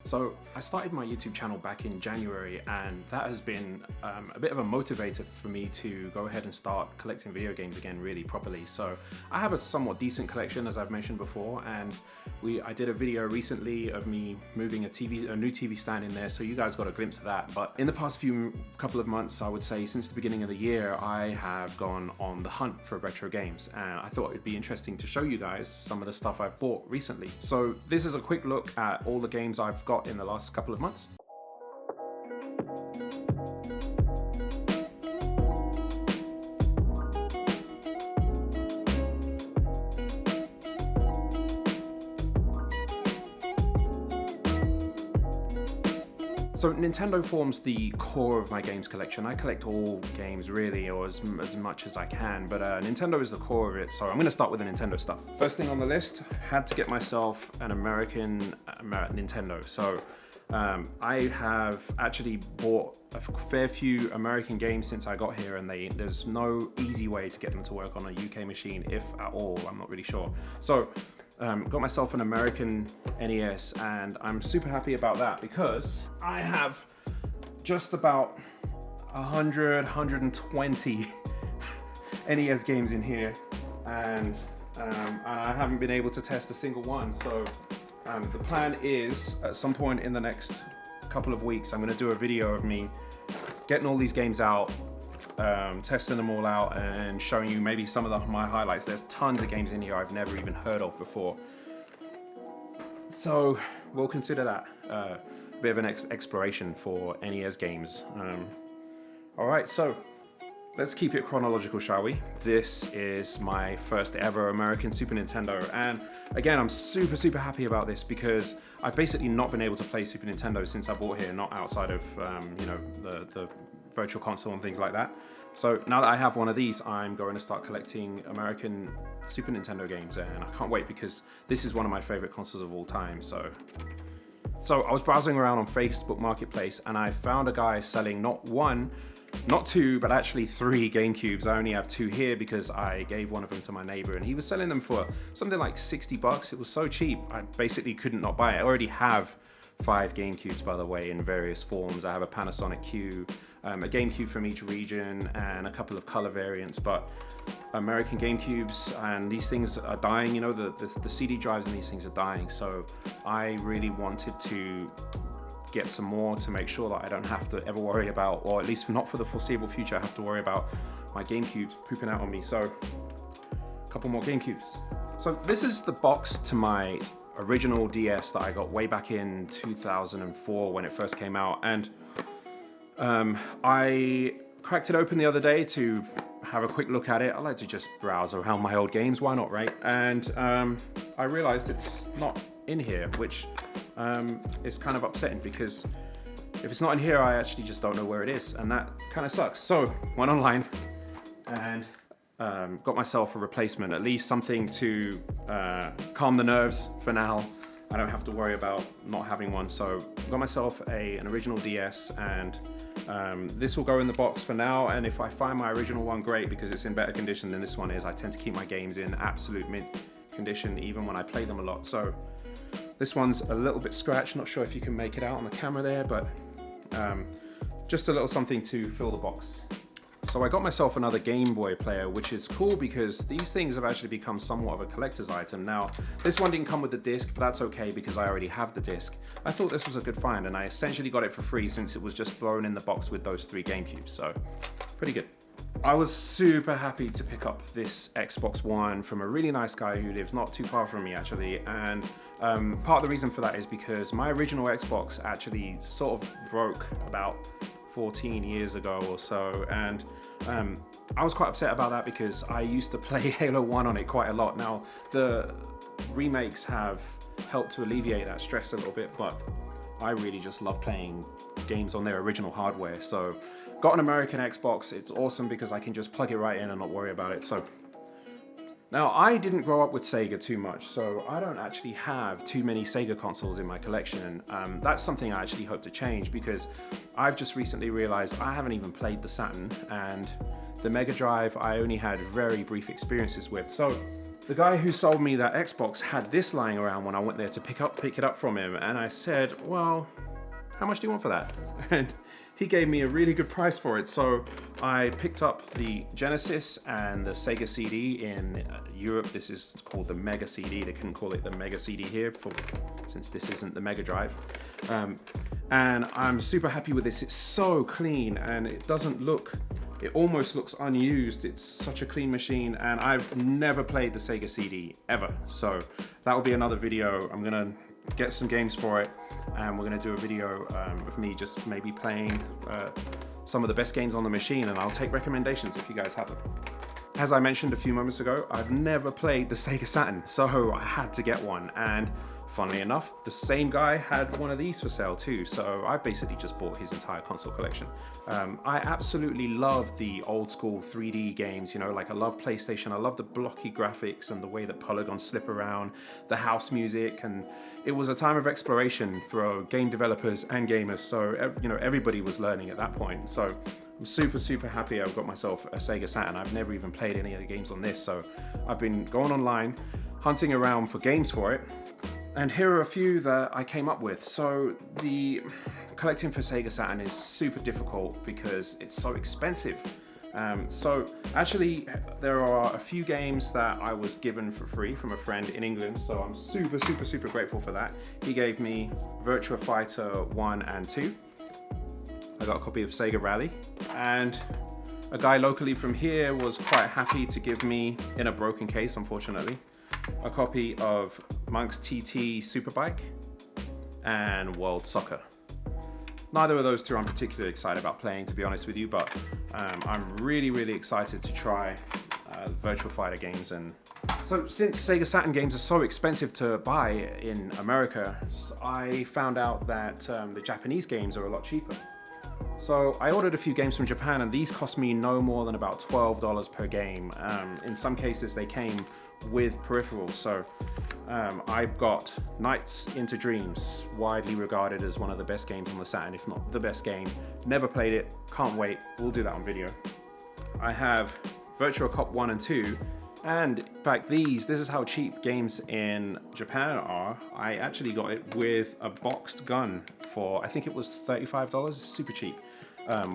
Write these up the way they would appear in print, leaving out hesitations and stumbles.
So I started my YouTube channel back in January, and that has been a bit of a motivator for me to go ahead and start collecting video games again really properly. So I have a somewhat decent collection, as I've mentioned before, and I did a video recently of me moving a new TV stand in there, so you guys got a glimpse of that. But in the past couple of months, I would say since the beginning of the year, I have gone on the hunt for retro games, and I thought it'd be interesting to show you guys some of the stuff I've bought recently. So this is a quick look at all the games I've got in the last couple of months. So Nintendo forms the core of my games collection. I collect all games really, or as much as I can, but Nintendo is the core of it, so I'm going to start with the Nintendo stuff. First thing on the list, had to get myself an American Nintendo. So I have actually bought a fair few American games since I got here, and there's no easy way to get them to work on a UK machine, if at all. I'm not really sure. So got myself an American NES, and I'm super happy about that because I have just about 120 NES games in here, and I haven't been able to test a single one. So the plan is at some point in the next couple of weeks, I'm going to do a video of me getting all these games out, testing them all out and showing you maybe some of my highlights. There's tons of games in here I've never even heard of before. So we'll consider that a bit of an exploration for NES games. Alright, so let's keep it chronological, shall we? This is my first ever American Super Nintendo, and again, I'm super happy about this because I've basically not been able to play Super Nintendo since I bought here, not outside of you know, the Virtual Console and things like that. So now that I have one of these, I'm going to start collecting American Super Nintendo games, and I can't wait because this is one of my favorite consoles of all time. So I was browsing around on Facebook Marketplace, and I found a guy selling not one, not two, but actually 3 Gamecubes. I only have 2 here because I gave one of them to my neighbor, and he was selling them for something like 60 bucks. It was so cheap, I basically couldn't not buy it. I already have 5 Gamecubes, by the way, in various forms. I have a Panasonic Q, a Gamecube from each region, and a couple of color variants. But American Gamecubes, and these things are dying, you know, the CD drives and these things are dying. So I really wanted to get some more to make sure that I don't have to ever worry about, or at least not for the foreseeable future, I have to worry about my Gamecubes pooping out on me. So a couple more Gamecubes. So this is the box to my original DS that I got way back in 2004 when it first came out, and I cracked it open the other day to have a quick look at it. I like to just browse around my old games, why not, right? And I realized it's not in here, which is kind of upsetting because if it's not in here, I actually just don't know where it is, and that kind of sucks. So went online and got myself a replacement, at least something to calm the nerves for now. I don't have to worry about not having one. So got myself an original DS, and this will go in the box for now. And if I find my original one, great, because it's in better condition than this one is. I tend to keep my games in absolute mint condition even when I play them a lot. So this one's a little bit scratched. Not sure if you can make it out on the camera there, but just a little something to fill the box. So I got myself another Gameboy Player, which is cool because these things have actually become somewhat of a collector's item. Now, this one didn't come with the disc, but that's okay because I already have the disc. I thought this was a good find, and I essentially got it for free since it was just thrown in the box with those 3 Gamecubes, so pretty good. I was super happy to pick up this Xbox One from a really nice guy who lives not too far from me, actually, and part of the reason for that is because my original Xbox actually sort of broke about 14 years ago or so, and I was quite upset about that because I used to play Halo 1 on it quite a lot. Now, the remakes have helped to alleviate that stress a little bit, but I really just love playing games on their original hardware. So got an American Xbox. It's awesome because I can just plug it right in and not worry about it. So now, I didn't grow up with Sega too much, so I don't actually have too many Sega consoles in my collection. That's something I actually hope to change because I've just recently realized I haven't even played the Saturn, and the Mega Drive I only had very brief experiences with. So The guy who sold me that Xbox had this lying around when I went there to pick it up from him, and I said, well, how much do you want for that? And he gave me a really good price for it. So I picked up the Genesis and the Sega CD in Europe. This is called the Mega CD. They couldn't call it the Mega CD here since this isn't the Mega Drive. And I'm super happy with this. It's so clean and it almost looks unused. It's such a clean machine, and I've never played the Sega CD ever. So that will be another video. I'm gonna get some games for it, and we're gonna do a video of me just maybe playing some of the best games on the machine, and I'll take recommendations if you guys have them. As I mentioned a few moments ago, I've never played the Sega Saturn, so I had to get one. And funnily enough, the same guy had one of these for sale too, so I basically just bought his entire console collection. I absolutely love the old school 3D games, you know, like I love PlayStation, I love the blocky graphics and the way that polygons slip around, the house music, and it was a time of exploration for game developers and gamers, so you know, everybody was learning at that point. So I'm super happy I've got myself a Sega Saturn. I've never even played any of the games on this, so I've been going online, hunting around for games for it. And here are a few that I came up with. So the collecting for Sega Saturn is super difficult because it's so expensive. So actually there are a few games that I was given for free from a friend in England. So I'm super grateful for that. He gave me Virtua Fighter 1 and 2. I got a copy of Sega Rally, and a guy locally from here was quite happy to give me, in a broken case unfortunately, a copy of Monk's TT Superbike and World Soccer. Neither of those two I'm particularly excited about playing, to be honest with you, but I'm really excited to try Virtua Fighter games. And so since Sega Saturn games are so expensive to buy in America, I found out that the Japanese games are a lot cheaper. So I ordered a few games from Japan, and these cost me no more than about $12 per game. In some cases they came with peripherals. So I got Nights into Dreams, widely regarded as one of the best games on the Saturn, if not the best game. Never played it, can't wait, we'll do that on video. I have Virtua Cop 1 and 2, and in fact this is how cheap games in Japan are. I actually got it with a boxed gun for, I think it was $35, super cheap,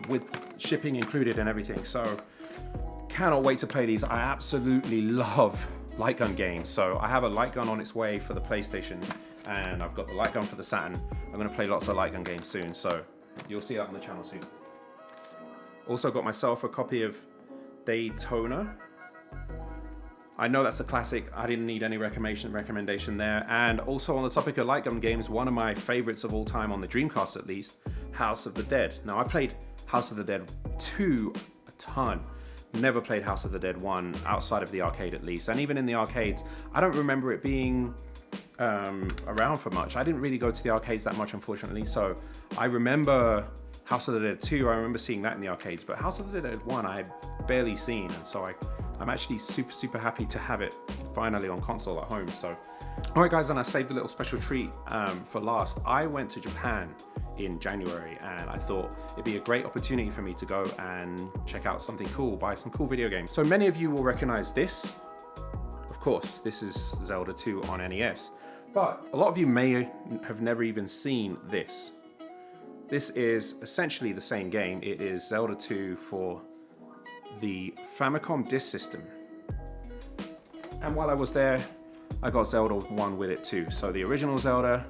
with shipping included and everything. So cannot wait to play these. I absolutely love light gun games. So I have a light gun on its way for the PlayStation, and I've got the light gun for the Saturn. I'm gonna play lots of light gun games soon, so you'll see that on the channel soon. Also got myself a copy of Daytona. I know that's a classic, I didn't need any recommendation there. And also on the topic of light gun games, one of my favorites of all time on the Dreamcast at least, House of the Dead. Now I played House of the Dead 2 a ton. Never played House of the Dead 1 outside of the arcade at least. And even in the arcades, I don't remember it being around for much. I didn't really go to the arcades that much, unfortunately. So I remember House of the Dead 2, I remember seeing that in the arcades, but House of the Dead 1 I've barely seen, and so I'm actually super happy to have it finally on console at home. So, alright guys, and I saved a little special treat for last. I went to Japan in January, and I thought it'd be a great opportunity for me to go and check out something cool, buy some cool video games. So many of you will recognize this. Of course, this is Zelda 2 on NES, but a lot of you may have never even seen this. This is essentially the same game. It is Zelda 2 for the Famicom disk system. And while I was there, I got Zelda 1 with it too. So the original Zelda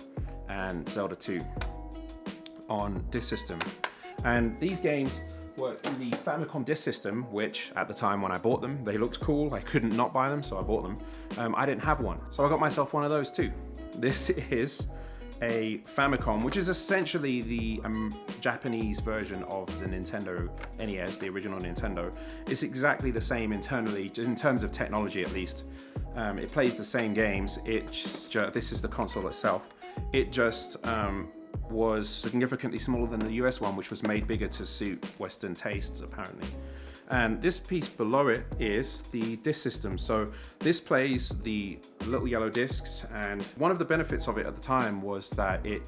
and Zelda 2 on disk system. And these games were in the Famicom disk system, which at the time when I bought them, they looked cool. I couldn't not buy them, so I bought them. I didn't have one, so I got myself one of those too. This is a Famicom, which is essentially the Japanese version of the Nintendo NES, the original Nintendo. It's exactly the same internally, in terms of technology at least. It plays the same games. This is the console itself. It just was significantly smaller than the US one, which was made bigger to suit Western tastes apparently. And this piece below it is the disc system. So this plays the little yellow discs, and one of the benefits of it at the time was that it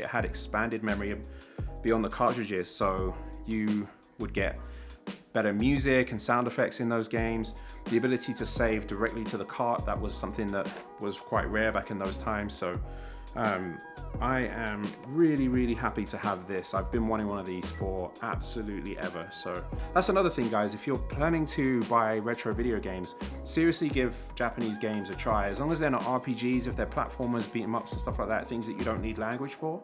had expanded memory beyond the cartridges. So you would get better music and sound effects in those games, the ability to save directly to the cart. That was something that was quite rare back in those times. So I am really happy to have this. I've been wanting one of these for absolutely ever. So that's another thing, guys. If you're planning to buy retro video games, seriously give Japanese games a try. As long as they're not RPGs, if they're platformers, beat 'em ups and stuff like that, things that you don't need language for,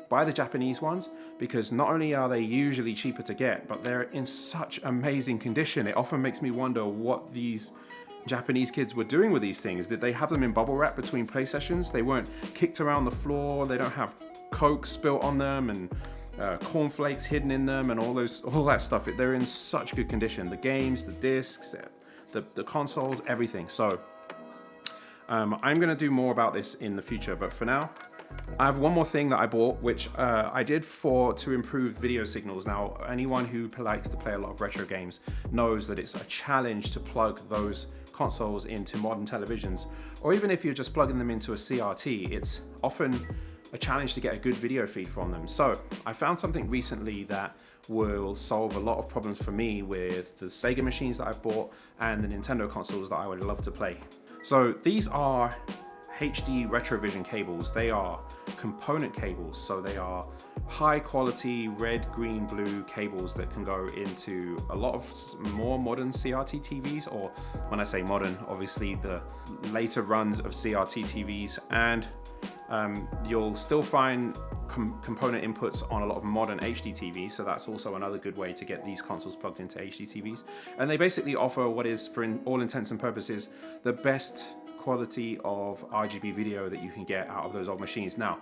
buy the Japanese ones, because not only are they usually cheaper to get, but they're in such amazing condition. It often makes me wonder what these Japanese kids were doing with these things. Did they have them in bubble wrap between play sessions? They weren't kicked around the floor. They don't have Coke spilt on them and cornflakes hidden in them and all that stuff. They're in such good condition. The games, the discs, the consoles, everything. So I'm gonna do more about this in the future, but for now, I have one more thing that I bought, which I did to improve video signals. Now, anyone who likes to play a lot of retro games knows that it's a challenge to plug those consoles into modern televisions, or even if you're just plugging them into a CRT, it's often a challenge to get a good video feed from them. So I found something recently that will solve a lot of problems for me with the Sega machines that I've bought and the Nintendo consoles that I would love to play. So these are HD Retrovision cables. They are component cables, so they are high quality red, green, blue cables that can go into a lot of more modern CRT TVs, or when I say modern, obviously the later runs of CRT TVs, and you'll still find component inputs on a lot of modern HD TVs, so that's also another good way to get these consoles plugged into HD TVs. And they basically offer what is, for all intents and purposes, the best quality of RGB video that you can get out of those old machines. Now,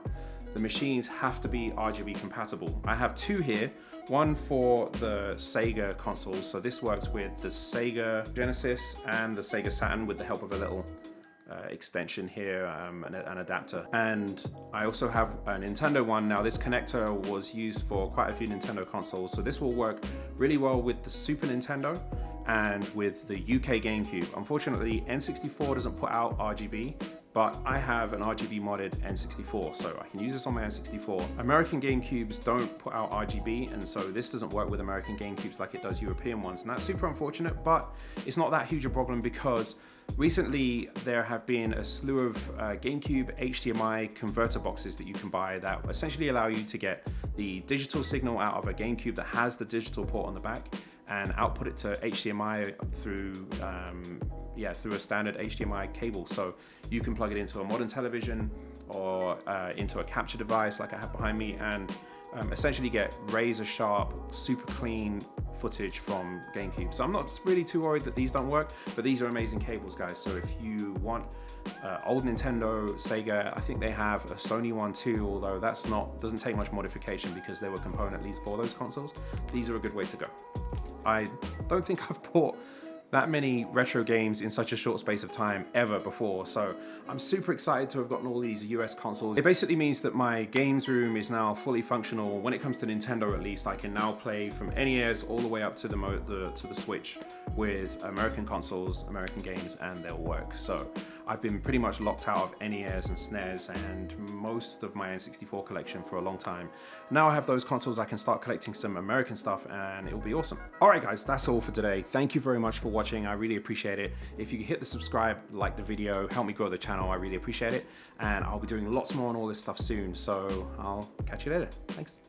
the machines have to be RGB compatible. I have two here, one for the Sega consoles, so this works with the Sega Genesis and the Sega Saturn with the help of a little extension here, an adapter. And I also have a Nintendo one. Now, this connector was used for quite a few Nintendo consoles, so this will work really well with the Super Nintendo and with the UK Gamecube. Unfortunately, N64 doesn't put out RGB, but I have an RGB modded N64, so I can use this on my N64. American Gamecubes don't put out RGB, and so this doesn't work with American Gamecubes like it does European ones, and that's super unfortunate, but it's not that huge a problem because recently there have been a slew of Gamecube HDMI converter boxes that you can buy that essentially allow you to get the digital signal out of a Gamecube that has the digital port on the back and output it to HDMI through a standard HDMI cable. So you can plug it into a modern television or into a capture device like I have behind me, and essentially get razor sharp, super clean footage from Gamecube. So I'm not really too worried that these don't work, but these are amazing cables, guys. So if you want old Nintendo, Sega, I think they have a Sony one too, although doesn't take much modification because they were component leads for those consoles. These are a good way to go. I don't think I've bought that many retro games in such a short space of time ever before, so I'm super excited to have gotten all these US consoles. It basically means that my games room is now fully functional. When it comes to Nintendo, at least, I can now play from NES all the way up to the Switch with American consoles, American games, and they'll work. So I've been pretty much locked out of NES and SNES and most of my N64 collection for a long time. Now I have those consoles, I can start collecting some American stuff and it'll be awesome. All right, guys, that's all for today. Thank you very much for watching. I really appreciate it. If you could hit the subscribe, like the video, help me grow the channel, I really appreciate it. And I'll be doing lots more on all this stuff soon. So I'll catch you later. Thanks.